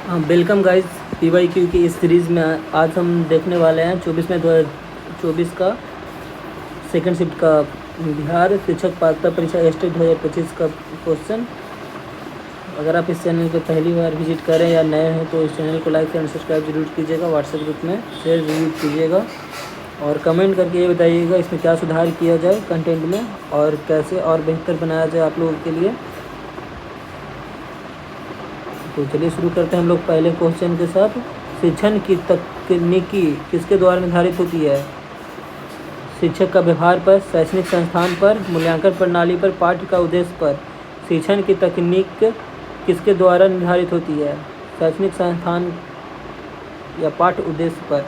हाँ, welcome guys PYQ की इस सीरीज़ में आज हम देखने वाले हैं 24 में 2024 का सेकंड शिफ्ट का बिहार शिक्षक पात्रता परीक्षा स्टेट 2025 का क्वेश्चन। अगर आप इस चैनल पर पहली बार विजिट करें या नए हैं तो इस चैनल को लाइक एंड सब्सक्राइब जरूर कीजिएगा, व्हाट्सएप ग्रुप में शेयर जरूर कीजिएगा और कमेंट करके ये बताइएगा इसमें क्या सुधार किया जाए कंटेंट में और कैसे और बेहतर बनाया जाए आप लोगों के लिए। तो चलिए शुरू करते हैं हम लोग पहले क्वेश्चन के साथ। शिक्षण की तकनीकी किसके द्वारा निर्धारित होती है? शिक्षक का व्यवहार पर, शैक्षणिक संस्थान पर, मूल्यांकन प्रणाली पर, पाठ्य का उद्देश्य पर। शिक्षण की तकनीक किसके द्वारा निर्धारित होती है? शैक्षणिक संस्थान या पाठ्य उद्देश्य पर?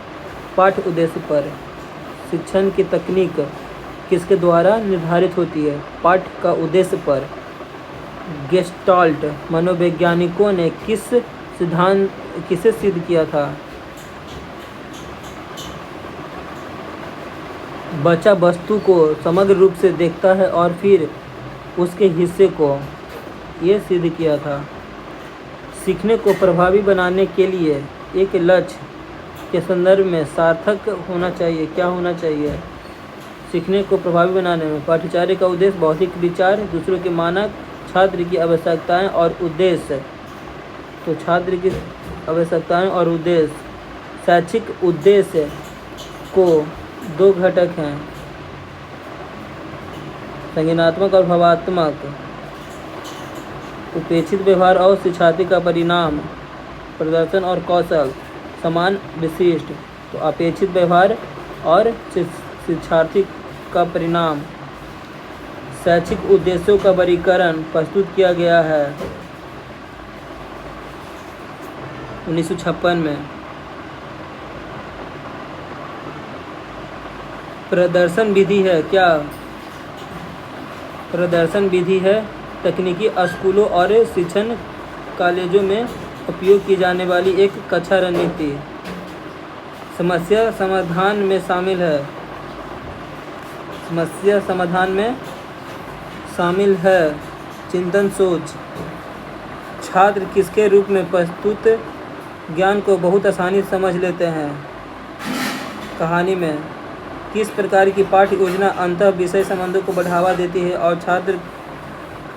पाठ्य उद्देश्य पर। शिक्षण की तकनीक किसके द्वारा निर्धारित होती है? पाठ्य का उद्देश्य पर। गेस्टाल्ट मनोवैज्ञानिकों ने किसे सिद्ध किया था? बच्चा वस्तु को समग्र रूप से देखता है और फिर उसके हिस्से को ये सिद्ध किया था। सीखने को प्रभावी बनाने के लिए एक लक्ष्य के संदर्भ में सार्थक होना चाहिए। क्या होना चाहिए? सीखने को प्रभावी बनाने में पाठ्यचर्या का उद्देश्य, बौद्धिक विचार, दूसरों के मानक, छात्र की आवश्यकताएं और उद्देश्य। तो छात्र की आवश्यकताएं और उद्देश्य। शैक्षिक उद्देश्य को दो घटक हैं, संज्ञानात्मक और भावात्मक। उपेक्षित व्यवहार और शिक्षार्थी का परिणाम, प्रदर्शन और कौशल समान विशिष्ट। तो अपेक्षित व्यवहार और शिक्षार्थी का परिणाम। शैक्षिक उद्देश्यों का वर्गीकरण प्रस्तुत किया गया है 1956 में। प्रदर्शन विधि है क्या? प्रदर्शन विधि है तकनीकी स्कूलों और शिक्षण कॉलेजों में उपयोग की जाने वाली एक कक्षा रणनीति। समस्या समाधान में शामिल है। समस्या समाधान में शामिल है चिंतन सोच। छात्र किसके रूप में प्रस्तुत ज्ञान को बहुत आसानी से समझ लेते हैं? कहानी में। किस प्रकार की पाठ्य योजना अंतः विषय संबंधों को बढ़ावा देती है और छात्र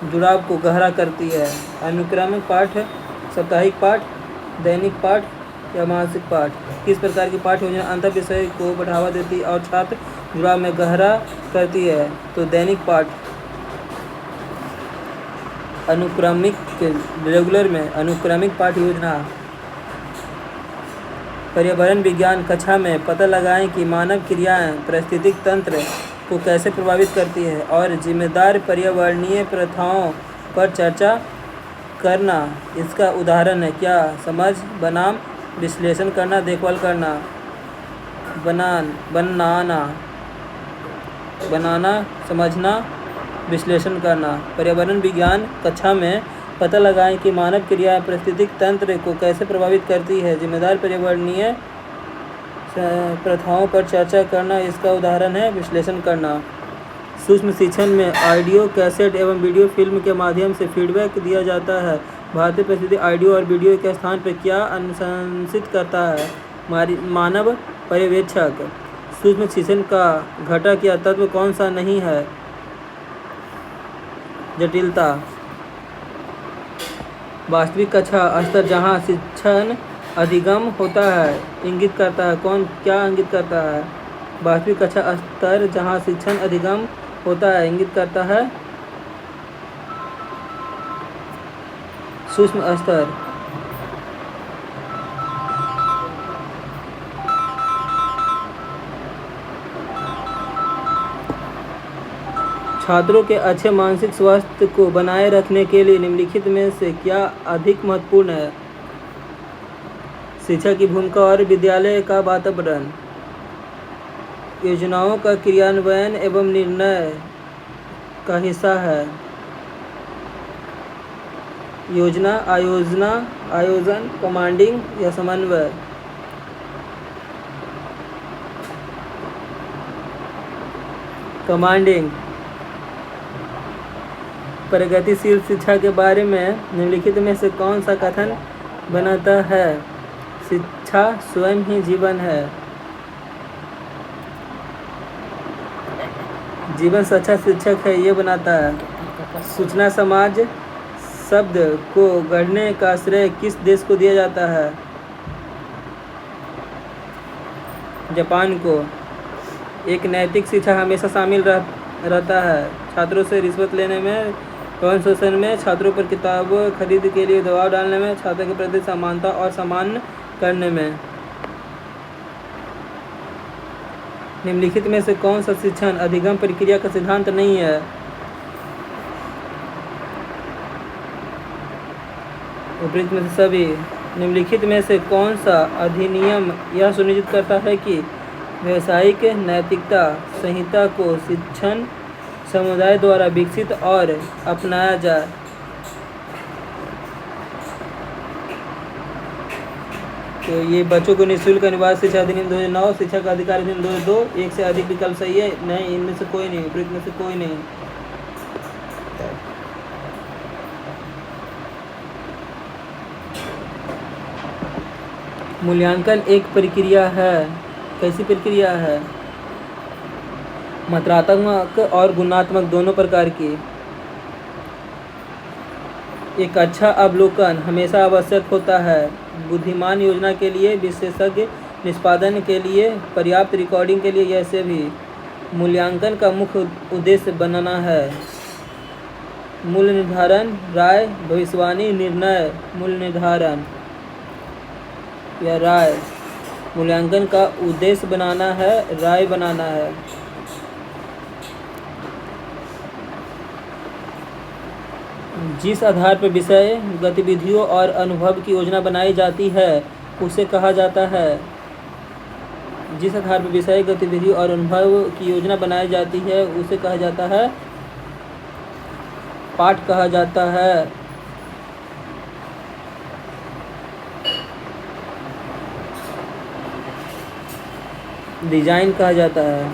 जुड़ाव को गहरा करती है? अनुक्रमिक पाठ, साप्ताहिक पाठ, दैनिक पाठ या मासिक पाठ? किस प्रकार की पाठ्य योजना अंतः विषय को बढ़ावा देती है और छात्र जुड़ाव में गहरा करती है? तो दैनिक पाठ। अनुक्रमिक रेगुलर में अनुक्रमिक पाठ्य योजना। पर्यावरण विज्ञान कक्षा में पता लगाएं कि मानव क्रियाएं पारिस्थितिक तंत्र को कैसे प्रभावित करती है और जिम्मेदार पर्यावरणीय प्रथाओं पर चर्चा करना इसका उदाहरण है। क्या? समझ, बनाम, विश्लेषण करना, देखभाल करना। बनाना, समझना, विश्लेषण करना। पर्यावरण विज्ञान कक्षा में पता लगाएं कि मानव क्रियाएं पारिस्थितिक तंत्र को कैसे प्रभावित करती है, जिम्मेदार पर्यावरणीय प्रथाओं पर चर्चा करना इसका उदाहरण है विश्लेषण करना। सूक्ष्म शिक्षण में ऑडियो कैसेट एवं वीडियो फिल्म के माध्यम से फीडबैक दिया जाता है। भारतीय परिस्थिति ऑडियो और वीडियो के स्थान पर क्या अनुशंसित करता है? मानव पर्यवेक्षक। सूक्ष्म शिक्षण का घटक या तत्व कौन सा नहीं है? जटिलता। वास्तविक कक्षा स्तर जहाँ शिक्षण अधिगम होता है इंगित करता है। क्या इंगित करता है? वास्तविक कक्षा स्तर जहाँ शिक्षण अधिगम होता है इंगित करता है सूक्ष्म स्तर। छात्रों के अच्छे मानसिक स्वास्थ्य को बनाए रखने के लिए निम्नलिखित में से क्या अधिक महत्वपूर्ण है? शिक्षा की भूमिका और विद्यालय का वातावरण। योजनाओं का क्रियान्वयन एवं निर्णय का हिस्सा है। योजना, आयोजन, कमांडिंग या समन्वय। कमांडिंग। प्रगतिशील शिक्षा के बारे में निम्नलिखित में से कौन सा कथन बनाता है। शिक्षा स्वयं ही जीवन है। जीवन सच्चा शिक्षक है, ये बनाता है। सूचना समाज शब्द को गढ़ने का श्रेय किस देश को दिया जाता है? जापान को। एक नैतिक शिक्षा हमेशा शामिल रहता है। छात्रों से रिश्वत लेने में, यौन शोषण में, छात्रों पर किताब खरीद के लिए दबाव डालने में, छात्रों के प्रति समानता और सम्मान करने में। निम्नलिखित में से कौन सा शिक्षण अधिगम प्रक्रिया का सिद्धांत नहीं है? विपरीत में से सभी। निम्नलिखित में से कौन सा अधिनियम यह सुनिश्चित करता है कि व्यावसायिक नैतिकता संहिता को शिक्षण समुदाय द्वारा विकसित और अपनाया जाए? तो ये बच्चों को निःशुल्क अनिवार्य शिक्षा अधिनियम 2009, शिक्षा का अधिकार अधिनियम 2002। एक से अधिक विकल्प सही है, नहीं इनमें से कोई नहीं, विपरीत में से कोई नहीं। मूल्यांकन एक प्रक्रिया है। कैसी प्रक्रिया है? मात्रात्मक और गुणात्मक दोनों प्रकार की। एक अच्छा अवलोकन हमेशा आवश्यक होता है। बुद्धिमान योजना के लिए, विशेषज्ञ निष्पादन के लिए, पर्याप्त रिकॉर्डिंग के लिए, ऐसे भी। मूल्यांकन का मुख्य उद्देश्य बनाना है। मूल्य निर्धारण, राय, भविष्यवाणी, निर्णय। मूल्य निर्धारण या राय। मूल्यांकन का उद्देश्य बनाना है, राय बनाना है। जिस आधार पर विषय, गतिविधियों और अनुभव की योजना बनाई जाती है उसे कहा जाता है। जिस आधार पर विषय, गतिविधि और अनुभव की योजना बनाई जाती है उसे कहा जाता है पाठ कहा जाता है। डिजाइन कहा जाता है।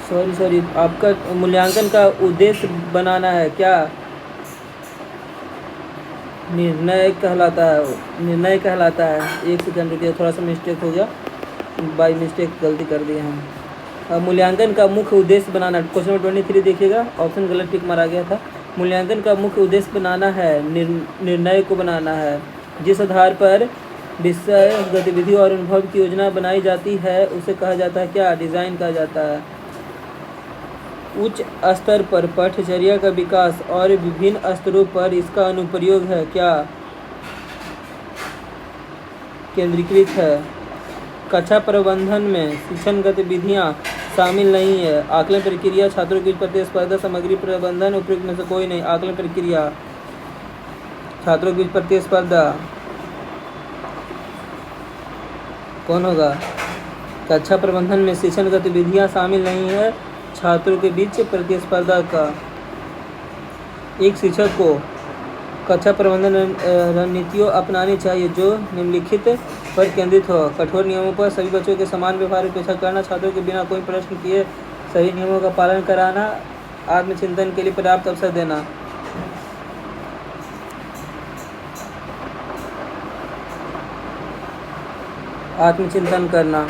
सॉरी आपका मूल्यांकन का उद्देश्य बनाना है क्या? निर्णय कहलाता है। निर्णय कहलाता है। एक सेकंड रुकिए, थोड़ा सा मिस्टेक हो गया, बाय मिस्टेक गलती कर दी हम। मूल्यांकन का मुख्य उद्देश्य बनाना। क्वेश्चन नंबर 23 देखिएगा, ऑप्शन गलत टिक मारा गया था। मूल्यांकन का मुख्य उद्देश्य बनाना है, निर्णय को बनाना है। जिस आधार पर विषय, गतिविधि और अनुभव की योजना बनाई जाती है उसे कहा जाता है क्या? डिज़ाइन कहा जाता है। उच्च स्तर पर पाठ्यचर्या का विकास और विभिन्न स्तरों पर इसका अनुप्रयोग है क्या? केंद्रीकृत है। कक्षा प्रबंधन में शिक्षण गतिविधियाँ शामिल नहीं है। आकलन प्रक्रिया, छात्रों की प्रतिस्पर्धा, सामग्री प्रबंधन। उपयुक्त में से कोई नहीं। आकलन प्रक्रिया, छात्रों की प्रतिस्पर्धा कौन होगा? कक्षा प्रबंधन में शिक्षण गतिविधियाँ शामिल नहीं है, छात्रों के बीच प्रतिस्पर्धा का। एक शिक्षक को कक्षा प्रबंधन रणनीतियों अपनानी चाहिए जो निम्नलिखित पर केंद्रित हो। कठोर नियमों पर सभी बच्चों के समान व्यवहार की अपेक्षा करना, छात्रों के बिना कोई प्रश्न किए सभी नियमों का पालन कराना, आत्मचिंतन के लिए पर्याप्त अवसर देना। आत्मचिंतन करना।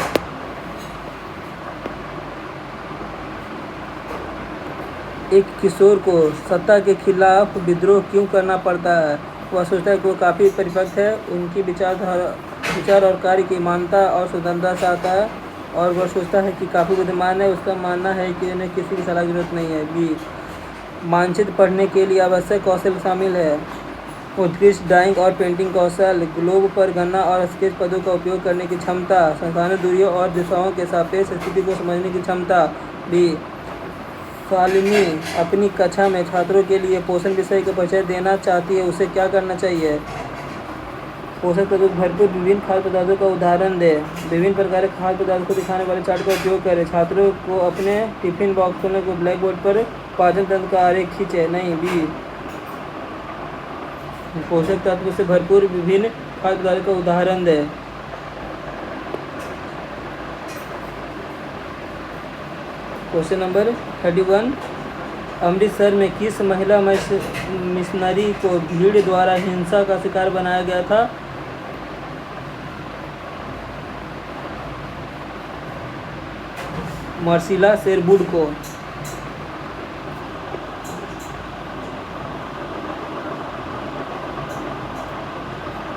एक किशोर को सत्ता के खिलाफ विद्रोह क्यों करना पड़ता है? वह सोचता है कि वो काफ़ी परिपक्व है, उनकी विचार और कार्य की मानता और स्वतंत्रता से आता है, और वह सोचता है कि काफ़ी बुद्धिमान है। उसका मानना है कि उन्हें किसी की सलाह की जरूरत नहीं है। बी, मानचित्र पढ़ने के लिए आवश्यक कौशल शामिल है। उत्कृष्ट ड्राइंग और पेंटिंग कौशल, ग्लोब पर गणना और स्केच पदों का उपयोग करने की क्षमता, संसाधन दूरियों और दिशाओं के सापेक्ष स्थिति को समझने की क्षमता। बी, शालिनी अपनी कक्षा में छात्रों के लिए पोषण विषय का परिचय देना चाहती है, उसे क्या करना चाहिए? पोषक तत्वों भरपूर विभिन्न खाद्य पदार्थों का उदाहरण दे। विभिन्न प्रकार के खाद्य पदार्थों को दिखाने वाले चार्ट का उपयोग करें। छात्रों को अपने टिफिन बॉक्स खोलने को ब्लैक बोर्ड पर पाचन तंत्र का आरेख खींचे। नहीं। बी, पोषक तत्वों से भरपूर विभिन्न खाद्य पदार्थों का उदाहरण दे। क्वेश्चन नंबर 31 अमृतसर में किस महिला मिशनरी को भीड़ द्वारा हिंसा का शिकार बनाया गया था? मार्सिला शेरवुड को।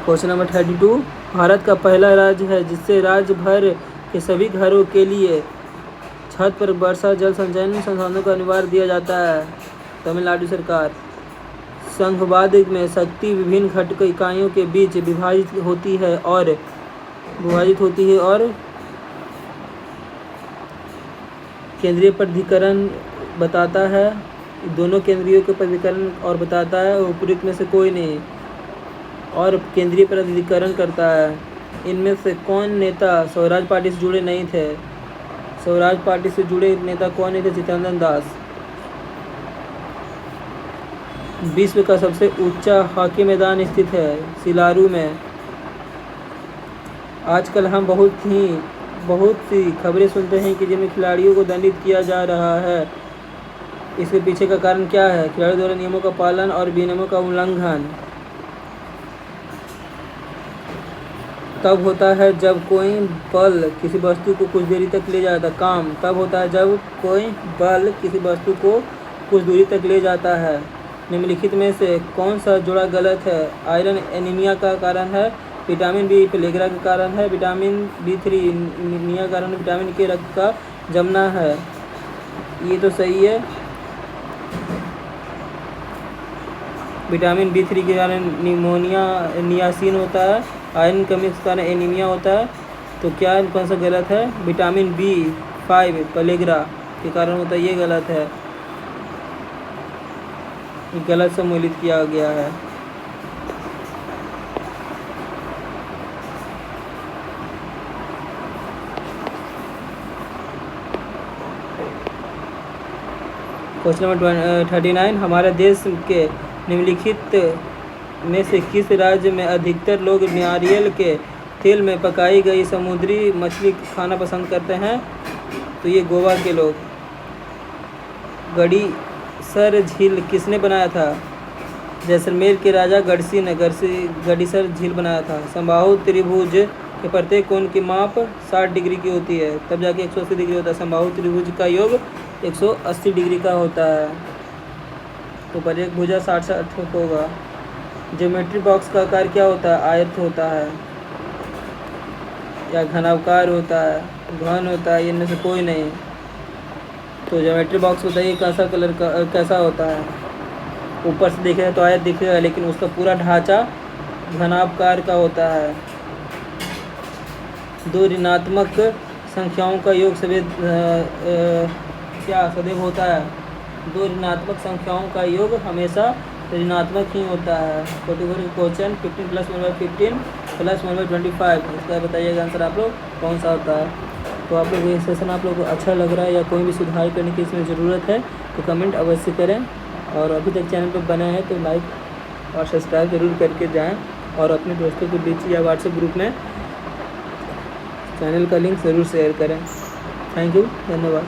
क्वेश्चन नंबर 32, भारत का पहला राज्य है जिससे राज्य भर के सभी घरों के लिए छत पर वर्षा जल संचयन संसाधनों का अनिवार्य दिया जाता है? तमिलनाडु सरकार। संघवाद में शक्ति विभिन्न घटक इकाइयों के बीच विभाजित होती है और केंद्रीय प्राधिकरण बताता है। दोनों केंद्रीय के प्राधिकरण और बताता है, उपयुक्त में से कोई नहीं, और केंद्रीय प्राधिकरण करता है। इनमें से कौन नेता स्वराज पार्टी से जुड़े नहीं थे? स्वराज पार्टी से जुड़े नेता कौन नहीं थे? चित्तरंजन दास। विश्व का सबसे ऊंचा हॉकी मैदान स्थित है सिलारू में। आजकल हम बहुत सी खबरें सुनते हैं कि जिनमें खिलाड़ियों को दंडित किया जा रहा है। इसके पीछे का कारण क्या है? खिलाड़ियों द्वारा नियमों का पालन और विनियमों का उल्लंघन। तब होता है जब कोई बल किसी वस्तु को कुछ दूरी तक ले जाता है। काम तब होता है जब कोई बल किसी वस्तु को कुछ दूरी तक ले जाता है। निम्नलिखित में से कौन सा जोड़ा गलत है? आयरन एनीमिया का कारण है, विटामिन बी पेलेग्रा का कारण है, विटामिन B3 एनीमिया का कारण, विटामिन के रक्त का जमना है। ये तो सही है। विटामिन B3 के कारण निमोनिया नियासिन होता है, आयरन कमी के कारण एनीमिया होता है। तो क्या कौन सा गलत है? विटामिन B5 पेलेग्रा के कारण होता है, ये गलत है, गलत सम्मिलित किया गया है। क्वेश्चन नंबर 39, हमारे देश के निम्नलिखित में से किस राज्य में अधिकतर लोग नारियल के तेल में पकाई गई समुद्री मछली खाना पसंद करते हैं? तो ये गोवा के लोग। गड़ीसर झील किसने बनाया था? जैसलमेर के राजा गढ़सी ने गड़ीसर झील बनाया था। समबाहु त्रिभुज के प्रत्येक कोण की माप 60 डिग्री की होती है, तब जाके 180 डिग्री होता है। समबाहु त्रिभुज का योग 180 डिग्री का होता है, तो प्रत्येक भुजा 60 होगा। ज्योमेट्री बॉक्स का आकार क्या होता है? आयत होता है या घनाकार होता है, घन होता है, इनमें से कोई नहीं। तो ज्योमेट्री बॉक्स बताइए कैसा होता है? ऊपर से देखेगा तो आयत दिखेगा, लेकिन उसका पूरा ढांचा घनाकार का होता है। दो ऋणात्मक संख्याओं का योग सदैव होता है? दो ऋणात्मक संख्याओं का योग हमेशा ऋणात्मक ही होता है। 44 क्वेश्चन 15 + 1/15 + 1/25, इसका बताइएगा आंसर आप लोग कौन सा होता है। तो आप लोग ये सेशन आप लोग को अच्छा लग रहा है या कोई भी सुधार करने की इसमें ज़रूरत है तो कमेंट अवश्य करें, और अभी तक चैनल पर बना है तो लाइक और सब्सक्राइब ज़रूर करके जाएं, और अपने दोस्तों के बीच या व्हाट्सएप ग्रुप में चैनल का लिंक ज़रूर शेयर करें। थैंक यू, धन्यवाद।